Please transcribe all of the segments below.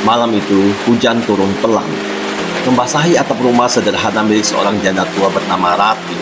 Malam itu, hujan turun pelan, membasahi atap rumah sederhana milik seorang janda tua bernama Rati.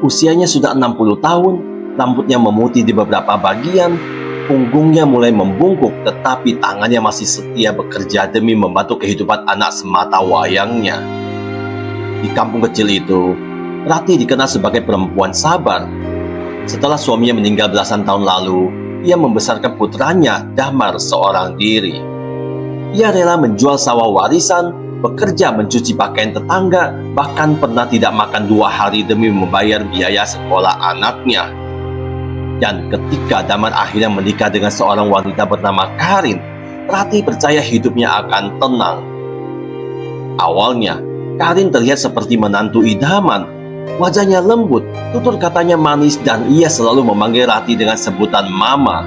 Usianya sudah 60 tahun, rambutnya memutih di beberapa bagian, punggungnya mulai membungkuk, tetapi tangannya masih setia bekerja demi membantu kehidupan anak semata wayangnya. Di kampung kecil itu, Rati dikenal sebagai perempuan sabar. Setelah suaminya meninggal belasan tahun lalu, ia membesarkan putranya, Damar, seorang diri. Ia rela menjual sawah warisan, bekerja mencuci pakaian tetangga, bahkan pernah tidak makan 2 hari demi membayar biaya sekolah anaknya. Dan ketika Damar akhirnya menikah dengan seorang wanita bernama Karin, Rati percaya hidupnya akan tenang. Awalnya, Karin terlihat seperti menantu idaman. Wajahnya lembut, tutur katanya manis, dan ia selalu memanggil Rati dengan sebutan Mama.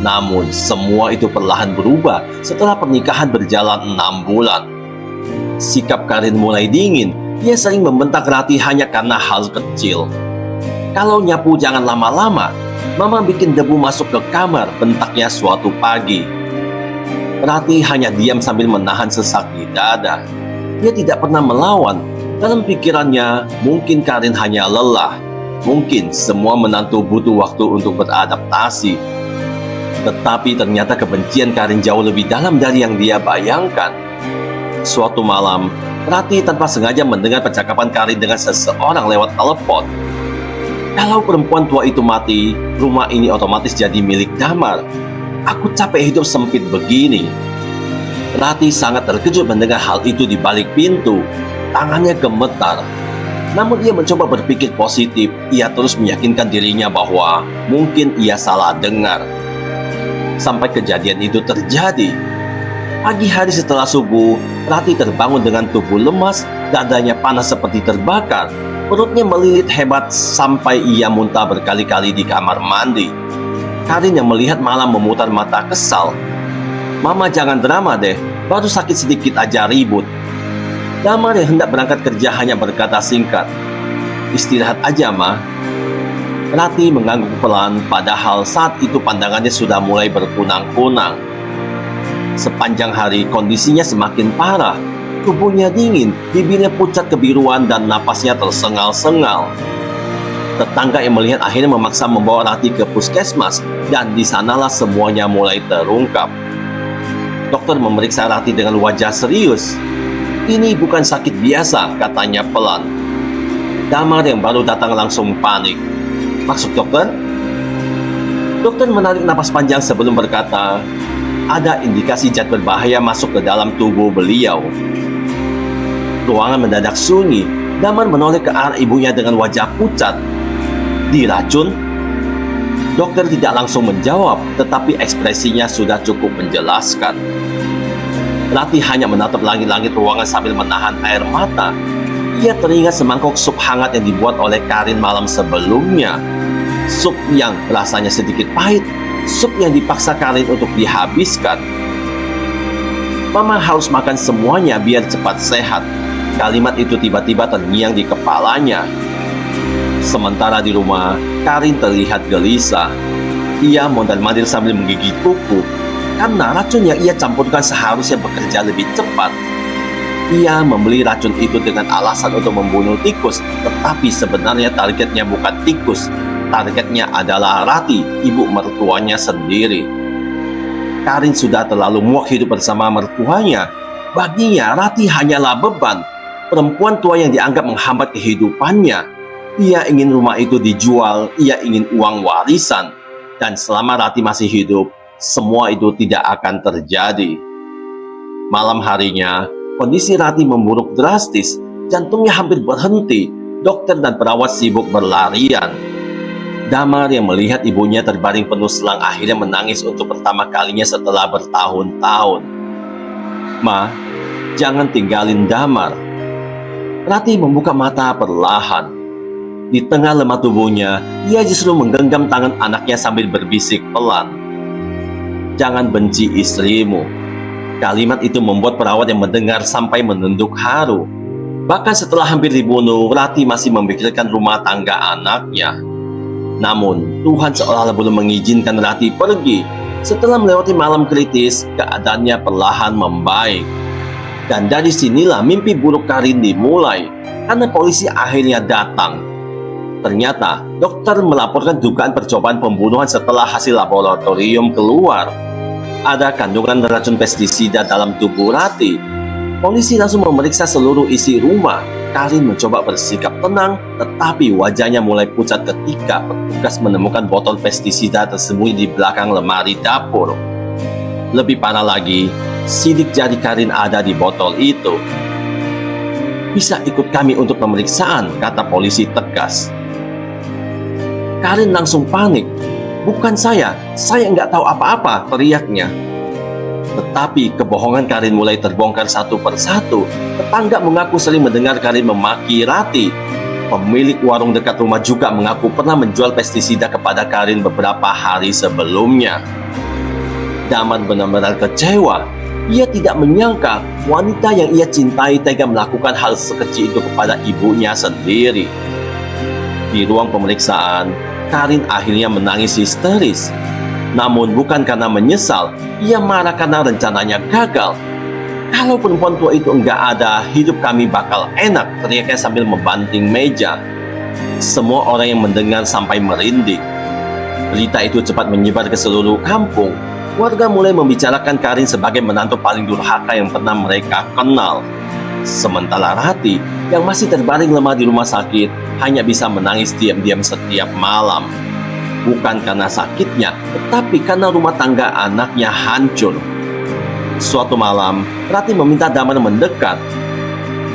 Namun, semua itu perlahan berubah setelah pernikahan berjalan 6 bulan. Sikap Karin mulai dingin. Ia sering membentak Rati hanya karena hal kecil. "Kalau nyapu jangan lama-lama, Mama bikin debu masuk ke kamar," bentaknya suatu pagi. Rati hanya diam sambil menahan sesak di dada. Ia tidak pernah melawan. Dalam pikirannya, mungkin Karin hanya lelah. Mungkin semua menantu butuh waktu untuk beradaptasi. Tetapi ternyata kebencian Karin jauh lebih dalam dari yang dia bayangkan. Suatu malam, Rati tanpa sengaja mendengar percakapan Karin dengan seseorang lewat telepon. "Kalau perempuan tua itu mati, rumah ini otomatis jadi milik Damar. Aku capek hidup sempit begini." Rati sangat terkejut mendengar hal itu di balik pintu. Tangannya gemetar. Namun ia mencoba berpikir positif. Ia terus meyakinkan dirinya bahwa mungkin ia salah dengar. Sampai kejadian itu terjadi. Pagi hari setelah subuh, Rati terbangun dengan tubuh lemas, dadanya panas seperti terbakar. Perutnya melilit hebat sampai ia muntah berkali-kali di kamar mandi. Karin yang melihat malah memutar mata kesal. "Mama jangan drama deh, baru sakit sedikit aja ribut." Damar yang hendak berangkat kerja hanya berkata singkat, "Istirahat aja, Ma." Rati mengangguk pelan, padahal saat itu pandangannya sudah mulai berkunang-kunang. Sepanjang hari kondisinya semakin parah. Tubuhnya dingin, bibirnya pucat kebiruan, dan napasnya tersengal-sengal. Tetangga yang melihat akhirnya memaksa membawa Rati ke puskesmas, dan di sanalah semuanya mulai terungkap. Dokter memeriksa Rati dengan wajah serius. "Ini bukan sakit biasa," katanya pelan. Damar yang baru datang langsung panik. "Maksud dokter?" Dokter menarik napas panjang sebelum berkata, "Ada indikasi zat berbahaya masuk ke dalam tubuh beliau." Ruangan mendadak sunyi. Damar menoleh ke arah ibunya dengan wajah pucat. "Diracun?" Dokter tidak langsung menjawab, tetapi ekspresinya sudah cukup menjelaskan. Rati hanya menatap langit-langit ruangan sambil menahan air mata. Ia teringat semangkuk sup hangat yang dibuat oleh Karin malam sebelumnya. Sup yang rasanya sedikit pahit, sup yang dipaksa Karin untuk dihabiskan. "Mama harus makan semuanya biar cepat sehat." Kalimat itu tiba-tiba terngiang di kepalanya. Sementara di rumah, Karin terlihat gelisah. Ia mondar-mandir sambil menggigit kuku. Karena racun yang ia campurkan seharusnya bekerja lebih cepat. Ia membeli racun itu dengan alasan untuk membunuh tikus, tetapi sebenarnya targetnya bukan tikus. Targetnya adalah Rati, ibu mertuanya sendiri. Karin sudah terlalu muak hidup bersama mertuanya. Baginya, Rati hanyalah beban. Perempuan tua yang dianggap menghambat kehidupannya. Ia ingin rumah itu dijual, ia ingin uang warisan. Dan selama Rati masih hidup, semua itu tidak akan terjadi. Malam harinya, kondisi Rati memburuk drastis. Jantungnya hampir berhenti. Dokter dan perawat sibuk berlarian. Damar yang melihat ibunya terbaring penuh selang akhirnya menangis untuk pertama kalinya setelah bertahun-tahun. "Ma, jangan tinggalin Damar." Rati membuka mata perlahan. Di tengah lemah tubuhnya, ia justru menggenggam tangan anaknya sambil berbisik pelan, "Jangan benci istrimu." Kalimat itu membuat perawat yang mendengar sampai menunduk haru. Bahkan setelah hampir dibunuh, Rati masih memikirkan rumah tangga anaknya. Namun, Tuhan seolah-olah belum mengizinkan Rati pergi. Setelah melewati malam kritis, keadaannya perlahan membaik. Dan dari sinilah mimpi buruk Karin dimulai, karena polisi akhirnya datang. Ternyata, dokter melaporkan dugaan percobaan pembunuhan setelah hasil laboratorium keluar. Ada kandungan racun pestisida dalam tubuh Ratih. Polisi langsung memeriksa seluruh isi rumah. Karin mencoba bersikap tenang, tetapi wajahnya mulai pucat ketika petugas menemukan botol pestisida tersembunyi di belakang lemari dapur. Lebih parah lagi, sidik jari Karin ada di botol itu. "Bisa ikut kami untuk pemeriksaan," kata polisi tegas. Karin langsung panik. "Bukan saya nggak tahu apa-apa," teriaknya. Tetapi kebohongan Karin mulai terbongkar satu persatu. Tetangga mengaku sering mendengar Karin memaki Ratih. Pemilik warung dekat rumah juga mengaku pernah menjual pestisida kepada Karin beberapa hari sebelumnya. Damar benar-benar kecewa. Ia tidak menyangka wanita yang ia cintai tega melakukan hal sekecil itu kepada ibunya sendiri. Di ruang pemeriksaan, Karin akhirnya menangis histeris. Namun bukan karena menyesal, ia marah karena rencananya gagal. "Kalau perempuan tua itu enggak ada, hidup kami bakal enak," teriaknya sambil membanting meja. Semua orang yang mendengar sampai merinding. Berita itu cepat menyebar ke seluruh kampung. Warga mulai membicarakan Karin sebagai menantu paling durhaka yang pernah mereka kenal. Sementara Ratih, yang masih terbaring lemah di rumah sakit, hanya bisa menangis diam-diam setiap malam. Bukan karena sakitnya, tetapi karena rumah tangga anaknya hancur. Suatu malam, Ratih meminta Damar mendekat.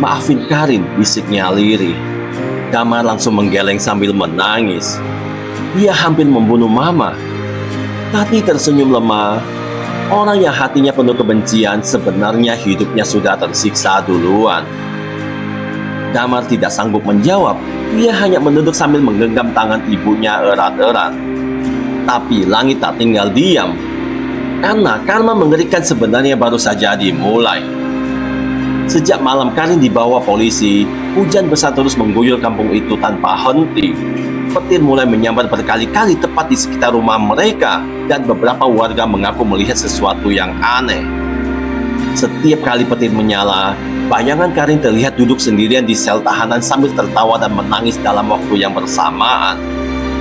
"Maafin Karin," bisiknya lirih. Damar langsung menggeleng sambil menangis. "Dia hampir membunuh Mama." Ratih tersenyum lemah. Orang yang hatinya penuh kebencian sebenarnya hidupnya sudah tersiksa duluan. Damar tidak sanggup menjawab. Ia hanya menunduk sambil menggenggam tangan ibunya erat-erat. Tapi langit tak tinggal diam. Karena karma mengerikan sebenarnya baru saja dimulai. Sejak malam Karin dibawa polisi, hujan besar terus mengguyur kampung itu tanpa henti. Petir mulai menyambar berkali-kali tepat di sekitar rumah mereka, dan beberapa warga mengaku melihat sesuatu yang aneh. Setiap kali petir menyala, bayangan Karin terlihat duduk sendirian di sel tahanan sambil tertawa dan menangis dalam waktu yang bersamaan.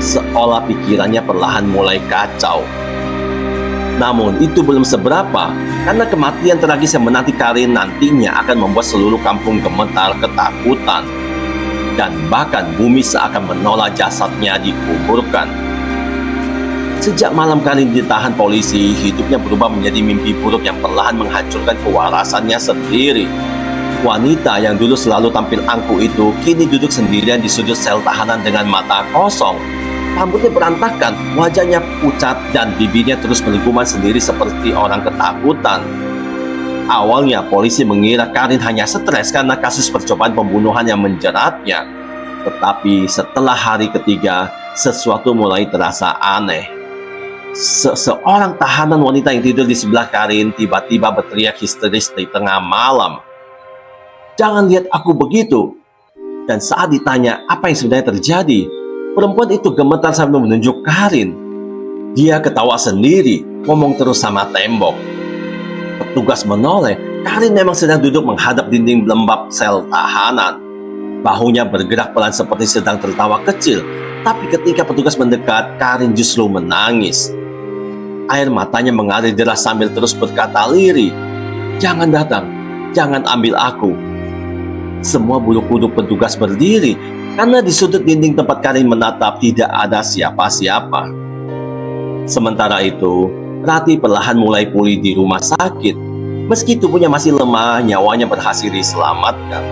Seolah pikirannya perlahan mulai kacau. Namun itu belum seberapa, karena kematian tragis yang menanti Karin nantinya akan membuat seluruh kampung gemetar ketakutan. Dan bahkan bumi seakan menolak jasadnya dikuburkan. Sejak malam Karin ditahan polisi, hidupnya berubah menjadi mimpi buruk yang perlahan menghancurkan kewarasannya sendiri. Wanita yang dulu selalu tampil angkuh itu kini duduk sendirian di sudut sel tahanan dengan mata kosong. Rambutnya berantakan, wajahnya pucat, dan bibirnya terus bergumam sendiri seperti orang ketakutan. Awalnya polisi mengira Karin hanya stres karena kasus percobaan pembunuhan yang menjeratnya. Tetapi setelah hari ketiga, sesuatu mulai terasa aneh. Seorang tahanan wanita yang tidur di sebelah Karin tiba-tiba berteriak histeris di tengah malam. "Jangan lihat aku begitu." Dan saat ditanya apa yang sebenarnya terjadi, perempuan itu gemetar sambil menunjuk Karin. Dia ketawa sendiri, ngomong terus sama tembok. Petugas menoleh. Karin memang sedang duduk menghadap dinding lembab sel tahanan. Bahunya bergerak pelan seperti sedang tertawa kecil. Tapi ketika petugas mendekat, Karin justru menangis. Air matanya mengalir deras sambil terus berkata lirih, "Jangan datang, jangan ambil aku." Semua bulu kuduk petugas berdiri, karena di sudut dinding tempat Karin menatap tidak ada siapa-siapa. Sementara itu, Ratih perlahan mulai pulih di rumah sakit. Meski tubuhnya masih lemah, nyawanya berhasil diselamatkan.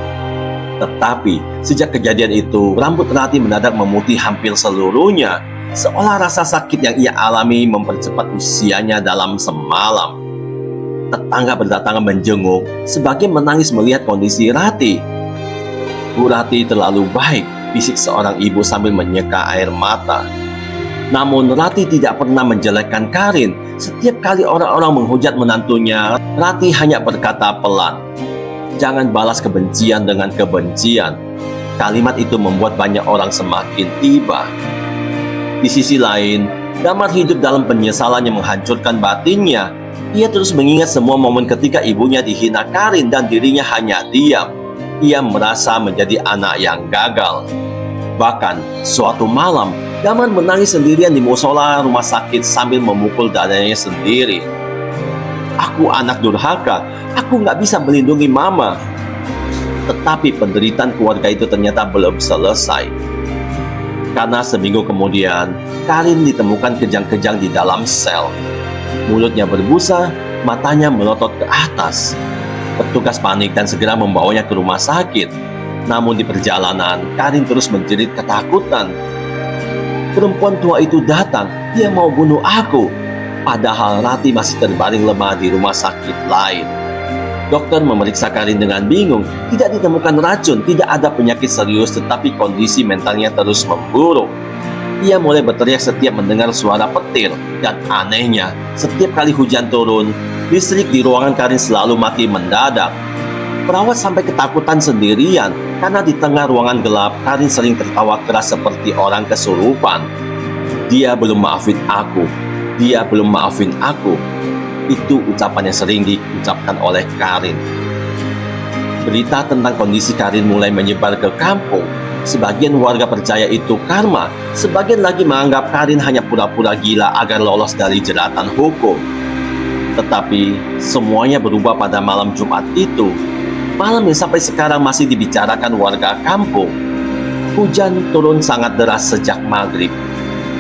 Tetapi, sejak kejadian itu, rambut Ratih mendadak memutih hampir seluruhnya. Seolah rasa sakit yang ia alami mempercepat usianya dalam semalam. Tetangga berdatangan menjenguk, sebagian menangis melihat kondisi Ratih. "Bu Ratih terlalu baik," bisik seorang ibu sambil menyeka air mata. Namun Ratih tidak pernah menjelekkan Karin. Setiap kali orang-orang menghujat menantunya, Ratih hanya berkata pelan, "Jangan balas kebencian dengan kebencian." Kalimat itu membuat banyak orang semakin iba. Di sisi lain, Damar hidup dalam penyesalan yang menghancurkan batinnya. Ia terus mengingat semua momen ketika ibunya dihina Karin dan dirinya hanya diam. Ia merasa menjadi anak yang gagal. Bahkan, suatu malam, Damar menangis sendirian di musola rumah sakit sambil memukul dadanya sendiri. Aku anak durhaka, aku nggak bisa melindungi mama. Tetapi penderitaan keluarga itu ternyata belum selesai. Karena seminggu kemudian, Karin ditemukan kejang-kejang di dalam sel. Mulutnya berbusa, matanya melotot ke atas. Petugas panik dan segera membawanya ke rumah sakit. Namun di perjalanan, Karin terus menjerit ketakutan. Perempuan tua itu datang, dia mau bunuh aku. Padahal Rati masih terbaring lemah di rumah sakit lain. Dokter memeriksa Karin dengan bingung. Tidak ditemukan racun, tidak ada penyakit serius, tetapi kondisi mentalnya terus memburuk. Ia mulai berteriak setiap mendengar suara petir, dan anehnya, setiap kali hujan turun, listrik di ruangan Karin selalu mati mendadak. Perawat sampai ketakutan sendirian, karena di tengah ruangan gelap, Karin sering tertawa keras seperti orang kesurupan. Dia belum maafin aku, dia belum maafin aku. Itu ucapan yang sering diucapkan oleh Karin. Berita tentang kondisi Karin mulai menyebar ke kampung. Sebagian warga percaya itu karma, sebagian lagi menganggap Karin hanya pura-pura gila agar lolos dari jeratan hukum. Tetapi semuanya berubah pada malam Jumat itu. Malam yang sampai sekarang masih dibicarakan warga kampung. Hujan turun sangat deras sejak maghrib.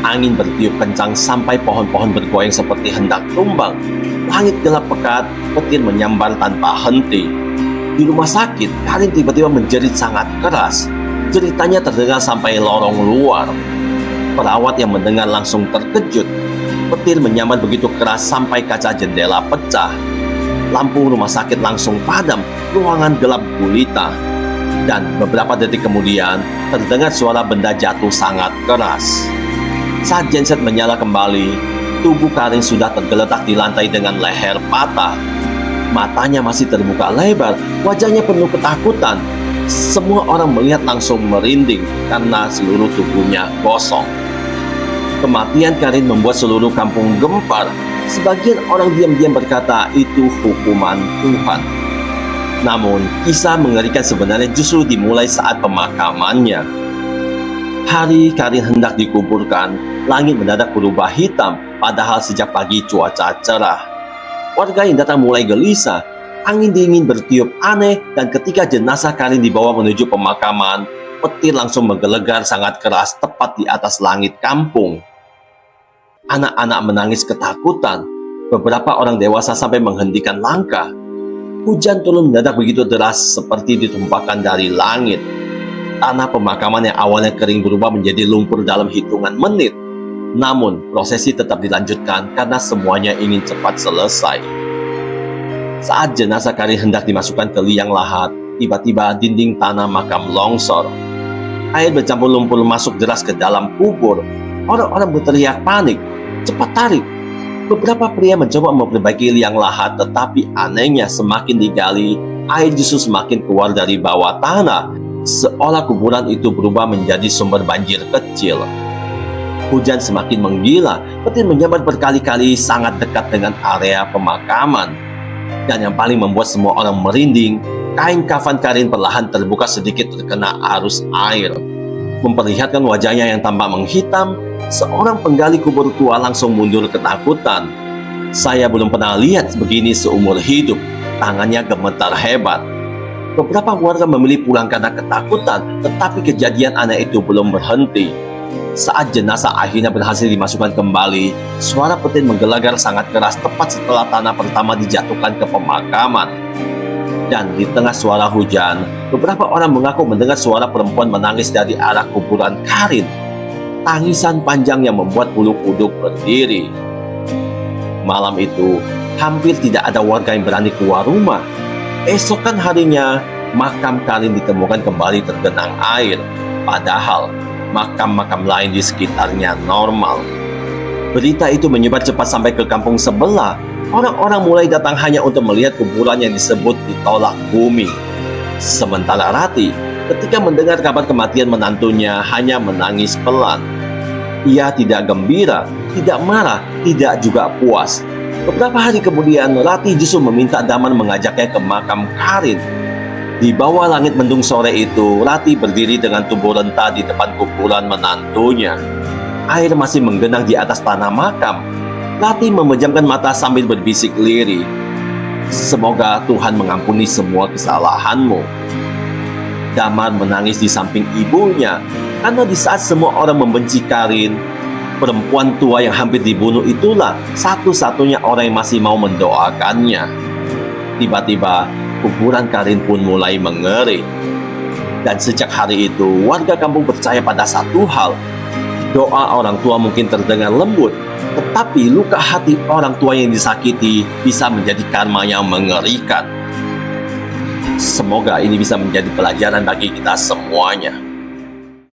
Angin bertiup kencang sampai pohon-pohon bergoyang seperti hendak tumbang. Langit gelap pekat, petir menyambar tanpa henti. Di rumah sakit, Karin tiba-tiba menjerit sangat keras. Ceritanya terdengar sampai lorong luar. Perawat yang mendengar langsung terkejut. Petir menyambar begitu keras sampai kaca jendela pecah. Lampu rumah sakit langsung padam, ruangan gelap gulita. Dan beberapa detik kemudian, terdengar suara benda jatuh sangat keras. Saat genset menyala kembali, tubuh Karin sudah tergeletak di lantai dengan leher patah. Matanya masih terbuka lebar, wajahnya penuh ketakutan. Semua orang melihat langsung merinding karena seluruh tubuhnya gosong. Kematian Karin membuat seluruh kampung gempar. Sebagian orang diam-diam berkata itu hukuman Tuhan. Namun, kisah mengerikan sebenarnya justru dimulai saat pemakamannya. Hari Karin hendak dikuburkan, langit mendadak berubah hitam, padahal sejak pagi cuaca cerah. Warga yang datang mulai gelisah, angin dingin bertiup aneh, dan ketika jenazah Karin dibawa menuju pemakaman, petir langsung menggelegar sangat keras tepat di atas langit kampung. Anak-anak menangis ketakutan, beberapa orang dewasa sampai menghentikan langkah. Hujan turun mendadak begitu deras seperti ditumpahkan dari langit. Tanah pemakaman yang awalnya kering berubah menjadi lumpur dalam hitungan menit. Namun, prosesi tetap dilanjutkan karena semuanya ingin cepat selesai. Saat jenazah Karin hendak dimasukkan ke liang lahat, tiba-tiba dinding tanah makam longsor. Air bercampur lumpur masuk deras ke dalam kubur. Orang-orang berteriak panik, cepat tarik. Beberapa pria mencoba memperbaiki liang lahat, tetapi anehnya semakin digali, air justru semakin keluar dari bawah tanah, seolah kuburan itu berubah menjadi sumber banjir kecil. Hujan semakin menggila, petir menyambar berkali-kali sangat dekat dengan area pemakaman. Dan yang paling membuat semua orang merinding, kain kafan Karin perlahan terbuka sedikit terkena arus air. Memperlihatkan wajahnya yang tampak menghitam, seorang penggali kubur tua langsung mundur ketakutan. Saya belum pernah lihat begini seumur hidup, tangannya gemetar hebat. Beberapa warga memilih pulang karena ketakutan, tetapi kejadian aneh itu belum berhenti. Saat jenazah akhirnya berhasil dimasukkan kembali, suara petir menggelegar sangat keras tepat setelah tanah pertama dijatuhkan ke pemakaman. Dan di tengah suara hujan, beberapa orang mengaku mendengar suara perempuan menangis dari arah kuburan Karin. Tangisan panjang yang membuat bulu kuduk berdiri. Malam itu, hampir tidak ada warga yang berani keluar rumah. Esokan harinya, makam Karin ditemukan kembali tergenang air. Padahal, makam-makam lain di sekitarnya normal. Berita itu menyebar cepat sampai ke kampung sebelah. Orang-orang mulai datang hanya untuk melihat kuburan yang disebut ditolak bumi. Sementara Rati, ketika mendengar kabar kematian menantunya, hanya menangis pelan. Ia tidak gembira, tidak marah, tidak juga puas. Beberapa hari kemudian, Ratih justru meminta Daman mengajaknya ke makam Karin. Di bawah langit mendung sore itu, Ratih berdiri dengan tubuh renta di depan kuburan menantunya. Air masih menggenang di atas tanah makam. Ratih memejamkan mata sambil berbisik lirih. Semoga Tuhan mengampuni semua kesalahanmu. Damar menangis di samping ibunya, karena di saat semua orang membenci Karin, perempuan tua yang hampir dibunuh itulah satu-satunya orang yang masih mau mendoakannya. Tiba-tiba, kuburan Karin pun mulai mengering. Dan sejak hari itu, warga kampung percaya pada satu hal. Doa orang tua mungkin terdengar lembut, tetapi luka hati orang tua yang disakiti bisa menjadi karma yang mengerikan. Semoga ini bisa menjadi pelajaran bagi kita semuanya.